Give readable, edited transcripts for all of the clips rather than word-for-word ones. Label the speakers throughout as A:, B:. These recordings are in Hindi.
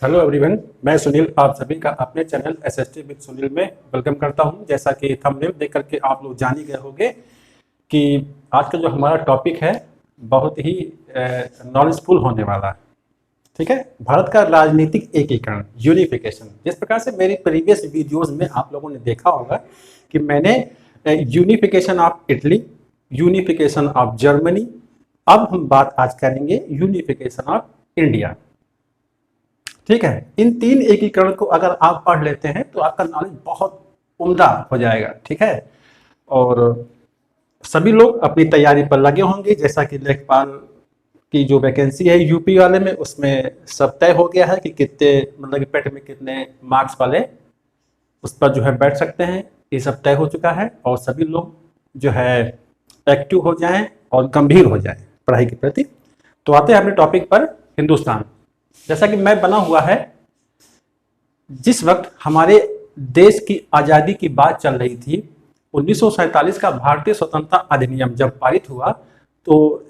A: हेलो एवरीवन, मैं सुनील आप सभी का अपने चैनल एसएसटी विद सुनील में वेलकम करता हूं। जैसा कि थंबनेल देख करके आप लोग जान ही गए होंगे कि आज का जो हमारा टॉपिक है बहुत ही नॉलेजफुल होने वाला है। ठीक है, भारत का राजनीतिक एकीकरण, यूनिफिकेशन। जिस प्रकार से मेरी प्रीवियस वीडियोस में आप लोगों ने देखा होगा कि मैंने unification of Italy, unification of Germany, अब हम बात आज करेंगे यूनिफिकेशन ऑफ इंडिया। ठीक है, इन तीन एकीकरण को अगर आप पढ़ लेते हैं तो आपका नॉलेज बहुत उम्दा हो जाएगा। ठीक है, और सभी लोग अपनी तैयारी पर लगे होंगे। जैसा कि लेखपाल की जो वैकेंसी है यूपी वाले में, उसमें सब तय हो गया है कि कितने मतलब कि पेट में कितने मार्क्स वाले उस पर जो है बैठ सकते हैं। ये सब तय हो चुका है और सभी लोग जो है एक्टिव हो जाएं और गंभीर हो जाएं पढ़ाई के प्रति। तो आते हैं अपने टॉपिक पर। हिंदुस्तान, जैसा कि मैं बना हुआ है, जिस वक्त हमारे देश की आज़ादी की बात चल रही थी, 1947 का भारतीय स्वतंत्रता अधिनियम जब पारित हुआ तो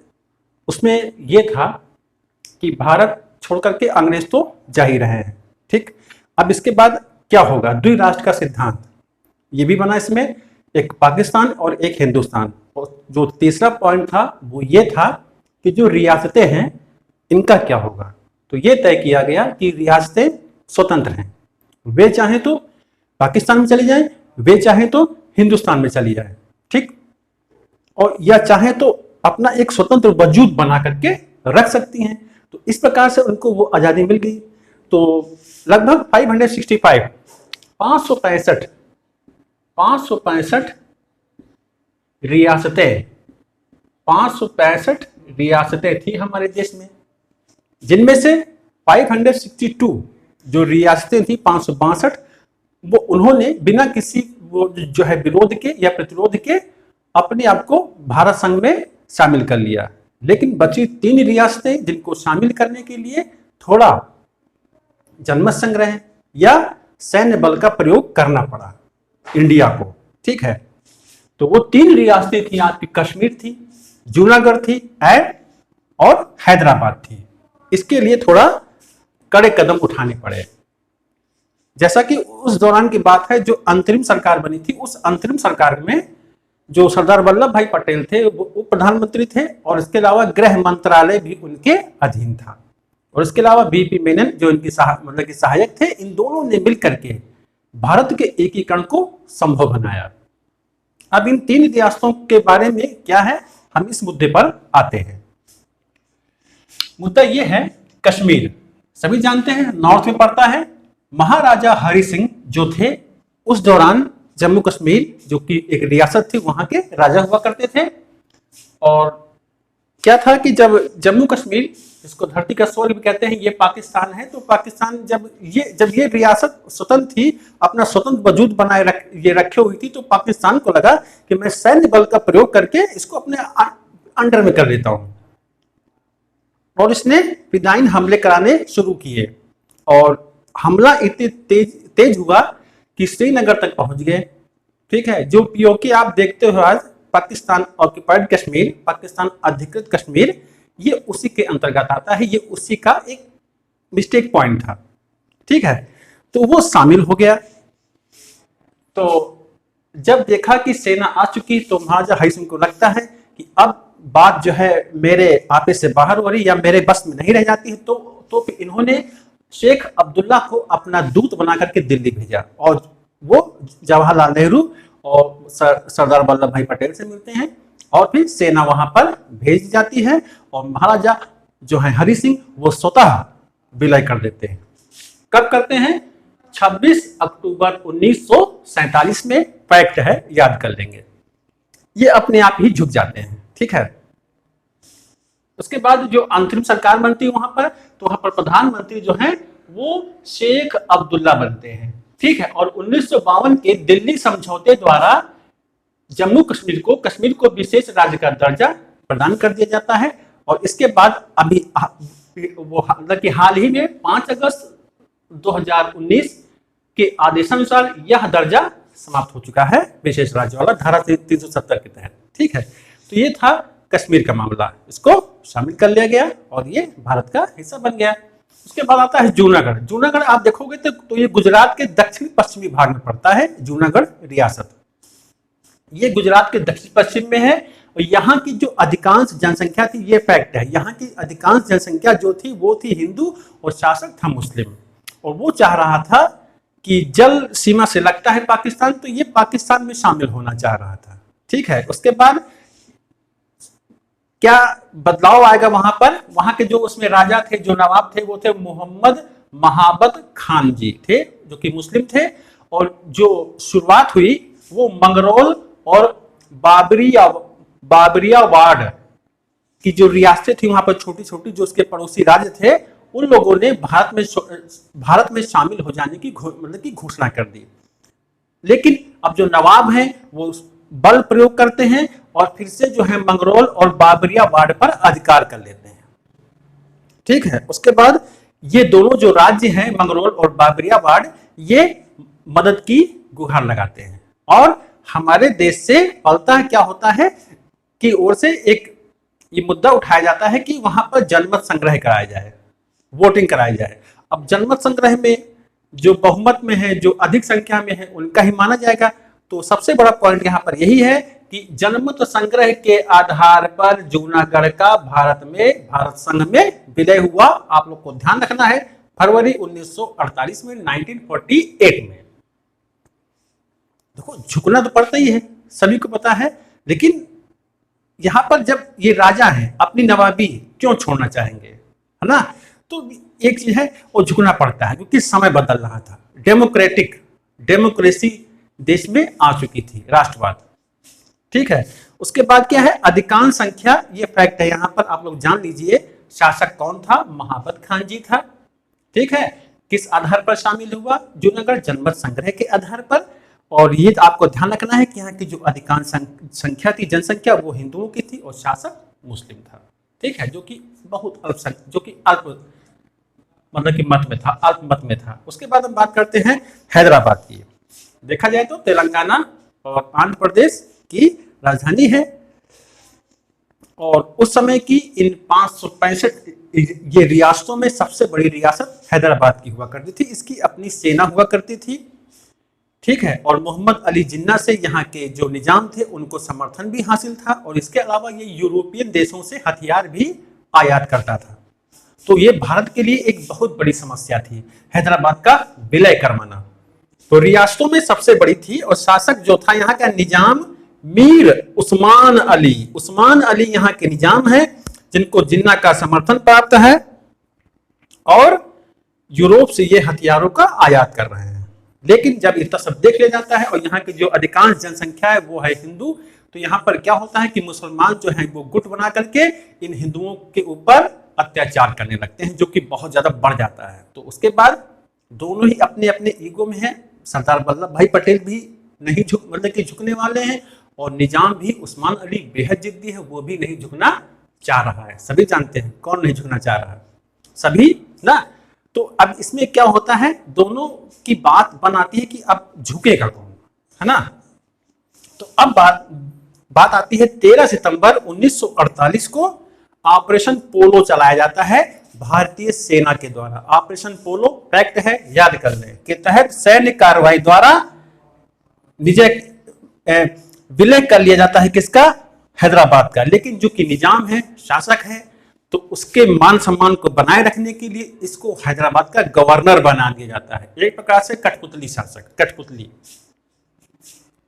A: उसमें यह था कि भारत छोड़ करके अंग्रेज तो जा ही रहे हैं। ठीक, अब इसके बाद क्या होगा? द्विराष्ट्र का सिद्धांत ये भी बना इसमें, एक पाकिस्तान और एक हिंदुस्तान। और जो तीसरा पॉइंट था वो ये था कि जो रियासतें हैं इनका क्या होगा। तो ये तय किया गया कि रियासतें स्वतंत्र हैं, वे चाहें तो पाकिस्तान में चली जाएं, वे चाहें तो हिंदुस्तान में चली जाएं। ठीक, और या चाहें तो अपना एक स्वतंत्र वजूद बना करके रख सकती हैं। तो इस प्रकार से उनको वो आज़ादी मिल गई। तो लगभग 565 565 रियासतें 565 रियासतें थी हमारे देश में, जिनमें से 562 जो रियासतें थी, 562 वो उन्होंने बिना किसी वो जो है विरोध के या प्रतिरोध के अपने आप को भारत संघ में शामिल कर लिया। लेकिन बची 3 रियासतें जिनको शामिल करने के लिए थोड़ा जनमत संग्रह या सैन्य बल का प्रयोग करना पड़ा इंडिया को। ठीक है, तो वो 3 रियासतें थी आपकी, कश्मीर थी, जूनागढ़ थी और हैदराबाद थी। इसके लिए थोड़ा कड़े कदम उठाने पड़े। जैसा कि उस दौरान की बात है, जो अंतरिम सरकार बनी थी, उस अंतरिम सरकार में जो सरदार वल्लभ भाई पटेल थे वो प्रधानमंत्री थे और इसके अलावा गृह मंत्रालय भी उनके अधीन था। और इसके अलावा बीपी मेनन जो इनकी मतलब कि सहायक थे, इन दोनों ने मिलकर के भारत के एकीकरण को संभव बनाया। अब इन 3 रियासतों के बारे में क्या है, हम इस मुद्दे पर आते हैं। मुद्दा यह है, कश्मीर सभी जानते हैं नॉर्थ में पड़ता है। महाराजा हरि सिंह जो थे उस दौरान जम्मू कश्मीर जो कि एक रियासत थी वहां के राजा हुआ करते थे। और क्या था कि जब जम्मू कश्मीर, जिसको धरती का स्वर्ग भी कहते हैं, ये पाकिस्तान है। तो पाकिस्तान जब ये रियासत स्वतंत्र थी, अपना स्वतंत्र वजूद बनाए रखे हुई थी, तो पाकिस्तान को लगा कि मैं सैन्य बल का प्रयोग करके इसको अपने अंडर में कर लेता हूं। और इसने फिदायीन हमले कराने शुरू किए और हमला इतने तेज हुआ कि श्रीनगर तक पहुंच गए। ठीक है, जो पीओके आप देखते हो आज, पाकिस्तान ऑक्युपाइड कश्मीर, पाकिस्तान अधिकृत कश्मीर, ये उसी के अंतर्गत आता है। ये उसी का एक मिस्टेक पॉइंट था। ठीक है, तो वो शामिल हो गया। तो जब देखा कि सेना आ चुकी तो महाराजा हरि सिंह को लगता है कि अब बात जो है मेरे आपे से बाहर हो रही या मेरे बस में नहीं रह जाती है। तो इन्होंने शेख अब्दुल्ला को अपना दूत बना करके दिल्ली भेजा और वो जवाहरलाल नेहरू और सरदार वल्लभ भाई पटेल से मिलते हैं और फिर सेना वहां पर भेज जाती है और महाराजा जो है हरि सिंह वो स्वतः विलय कर देते हैं। कब करते हैं? 26 अक्टूबर 1947 में। फैक्ट है, याद कर लेंगे। ये अपने आप ही झुक जाते हैं। ठीक है, उसके बाद जो अंतरिम सरकार बनती है वहां पर, तो वहां पर प्रधानमंत्री जो है वो शेख अब्दुल्ला बनते हैं। ठीक है, और 1952 के दिल्ली समझौते द्वारा जम्मू कश्मीर को विशेष राज्य का दर्जा प्रदान कर दिया जाता है। और इसके बाद अभी वो मतलब कि हाल ही में 5 अगस्त 2019 के आदेशानुसार यह दर्जा समाप्त हो चुका है, विशेष राज्य वाला, धारा 370 के तहत। ठीक है, तो ये था कश्मीर का मामला, इसको शामिल कर लिया गया और ये भारत का हिस्सा बन गया। उसके बाद आता है जूनागढ़। जूनागढ़ आप देखोगे तो ये गुजरात के दक्षिण पश्चिमी भाग में पड़ता है जूनागढ़ रियासत। ये गुजरात के दक्षिण पश्चिम में है और यहाँ की जो अधिकांश जनसंख्या थी, ये फैक्ट है, यहाँ की अधिकांश जनसंख्या जो थी वो थी हिंदू और शासक था मुस्लिम। और वो चाह रहा था कि जल सीमा से लगता है पाकिस्तान, तो ये पाकिस्तान में शामिल होना चाह रहा था। ठीक है, उसके बाद क्या बदलाव आएगा वहां पर? वहां के जो उसमें राजा थे, जो नवाब थे, वो थे मोहम्मद महाबत खान जी थे, जो कि मुस्लिम थे। और जो शुरुआत हुई वो मंगरोल और बाबरियावाड़ की जो रियासतें थी वहां पर छोटी छोटी, जो उसके पड़ोसी राज्य थे, उन लोगों ने भारत में शामिल हो जाने की मतलब की घोषणा कर दी। लेकिन अब जो नवाब हैं वो बल प्रयोग करते हैं और फिर से जो है मंगरोल और बाबरियावाड़ पर अधिकार कर लेते हैं। ठीक है, उसके बाद ये दोनों जो राज्य हैं मंगरोल और बाबरियावाड़, ये मदद की गुहार लगाते हैं। और हमारे देश से फलतः क्या होता है कि ओर से एक ये मुद्दा उठाया जाता है कि वहां पर जनमत संग्रह कराया जाए, वोटिंग कराई जाए। अब जनमत संग्रह में जो बहुमत में है, जो अधिक संख्या में है, उनका ही माना जाएगा। तो सबसे बड़ा पॉइंट यहां पर यही है कि जनमत संग्रह के आधार पर जूनागढ़ का भारत संघ में विलय हुआ। आप लोग को ध्यान रखना है, फरवरी 1948 में, 1948 में। देखो, झुकना तो पड़ता ही है, सभी को पता है, लेकिन यहां पर जब ये राजा हैं, अपनी नवाबी क्यों छोड़ना चाहेंगे, है ना? तो एक चीज है, वो झुकना पड़ता है क्योंकि समय बदल रहा था। डेमोक्रेसी देश में आ चुकी थी, राष्ट्रवाद। ठीक है, उसके बाद क्या है, अधिकांश संख्या, ये फैक्ट है यहां पर, आप लोग जान लीजिए। शासक कौन था? महाबत खान जी था। ठीक है, किस आधार पर शामिल हुआ जूनागढ़? जनमत संग्रह के आधार पर। और ये आपको ध्यान रखना है कि यहाँ की जो अधिकांश संख्या थी, जनसंख्या, वो हिंदुओं की थी और शासक मुस्लिम था। ठीक है, जो कि बहुत अल्प मतलब कि मत में था, अल्प मत में था। उसके बाद हम बात करते हैं हैदराबाद की। देखा जाए तो तेलंगाना और आंध्र प्रदेश की राजधानी है और उस समय की इन 565 ये रियासतों में सबसे बड़ी रियासत हैदराबाद की हुआ करती थी। इसकी अपनी सेना हुआ करती थी। ठीक है, और मोहम्मद अली जिन्ना से यहाँ के जो निजाम थे उनको समर्थन भी हासिल था और इसके अलावा ये यूरोपियन देशों से हथियार भी आयात करता था। तो ये भारत के लिए एक बहुत बड़ी समस्या थी, हैदराबाद का विलय करवाना। तो रियासतों में सबसे बड़ी थी और शासक जो था यहाँ का निजाम मीर उस्मान अली यहाँ के निजाम है, जिनको जिन्ना का समर्थन प्राप्त है और यूरोप से ये हथियारों का आयात कर रहे हैं। लेकिन जब इतना सब देख लिया जाता है और यहाँ की जो अधिकांश जनसंख्या है वो है हिंदू, तो यहाँ पर क्या होता है कि मुसलमान जो है वो गुट बना करके इन हिंदुओं के ऊपर अत्याचार करने लगते हैं, जो कि बहुत ज्यादा बढ़ जाता है। तो उसके बाद दोनों ही अपने अपने ईगो में है। सरदार वल्लभ भाई पटेल भी नहीं मतलब कि झुकने वाले हैं और निजाम भी उस्मान अली बेहद जिद्दी है, वो भी नहीं झुकना चाह रहा है। सभी जानते हैं कौन नहीं झुकना चाह रहा है, सभी ना। तो अब इसमें क्या होता है, दोनों की बात बन आती है कि अब झुकेगा कौन, है ना। तो अब बात आती है 13 सितंबर 1948 को ऑपरेशन पोलो चलाया जाता है भारतीय सेना के द्वारा। ऑपरेशन पोलो फैक्ट है, याद कर लें, के तहत सैन्य कार्रवाई द्वारा विलय कर लिया जाता है किसका? हैदराबाद का। लेकिन जो कि निजाम है, शासक है, तो उसके मान सम्मान को बनाए रखने के लिए इसको हैदराबाद का गवर्नर बना दिया जाता है। एक प्रकार से कठपुतली शासक, कठपुतली,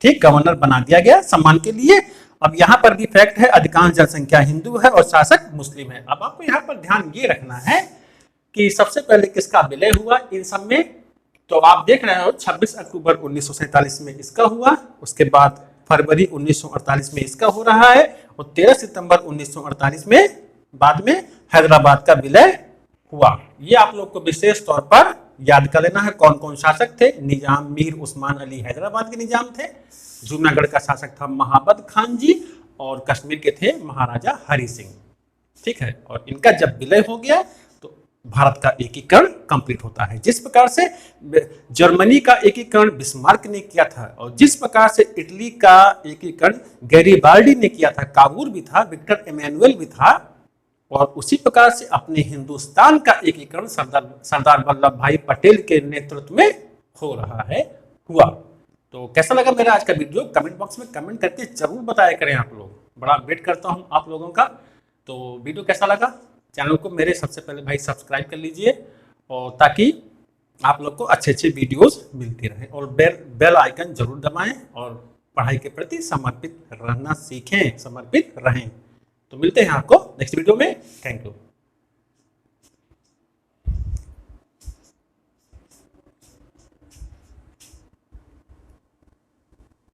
A: ठीक, गवर्नर बना दिया गया सम्मान के लिए। अब यहां पर भी फैक्ट है, अधिकांश जनसंख्या हिंदू है और शासक मुस्लिम है। अब आपको यहां पर ध्यान ये रखना है कि सबसे पहले किसका विलय हुआ इन सब में, तो आप देख रहे हो 26 अक्टूबर 1947 में इसका हुआ, उसके बाद फरवरी 1948 में इसका हो रहा है और 13 सितंबर 1948 में बाद में हैदराबाद का विलय हुआ। ये आप लोग को विशेष तौर पर याद कर लेना है कौन कौन शासक थे। निजाम मीर उस्मान अली हैदराबाद के निजाम थे, जूनागढ़ का शासक था महाबत खान जी और कश्मीर के थे महाराजा हरि सिंह। ठीक है, और इनका जब विलय हो गया तो भारत का एकीकरण कंप्लीट होता है। जिस प्रकार से जर्मनी का एकीकरण बिस्मार्क ने किया था और जिस प्रकार से इटली का एकीकरण गैरिबाल्डी ने किया था, काबूल भी था, विक्टर इमैनुअल भी था, और उसी प्रकार से अपने हिंदुस्तान का एकीकरण सरदार वल्लभ भाई पटेल के नेतृत्व में हो रहा है, हुआ। तो कैसा लगा मेरा आज का वीडियो, कमेंट बॉक्स में कमेंट करके जरूर बताया करें आप लोग, बड़ा वेट करता हूं आप लोगों का। तो वीडियो कैसा लगा, चैनल को मेरे सबसे पहले भाई सब्सक्राइब कर लीजिए, और ताकि आप लोग को अच्छे अच्छे वीडियोस मिलते रहे, और बेल आइकन जरूर दबाएं और पढ़ाई के प्रति समर्पित रहना सीखें, समर्पित रहें। तो मिलते हैं आपको नेक्स्ट वीडियो में। Thank you.